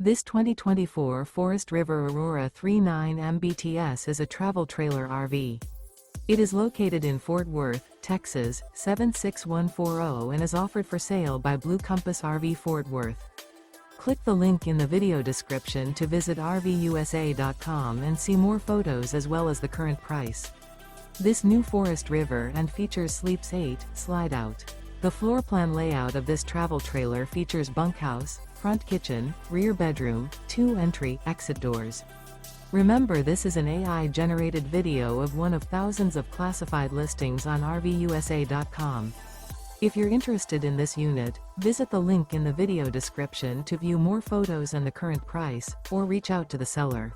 This 2024 Forest River Aurora 39 MBTS is a travel trailer RV. It is located in Fort Worth, Texas, 76140 and is offered for sale by Blue Compass RV Fort Worth. Click the link in the video description to visit RVUSA.com and see more photos as well as the current price. This new Forest River and features Sleeps 8, Slideout. The floor plan layout of this travel trailer features bunkhouse, front kitchen, rear bedroom, 2 entry/exit doors. Remember, this is an AI-generated video of one of thousands of classified listings on RVUSA.com. If you're interested in this unit, visit the link in the video description to view more photos and the current price, or reach out to the seller.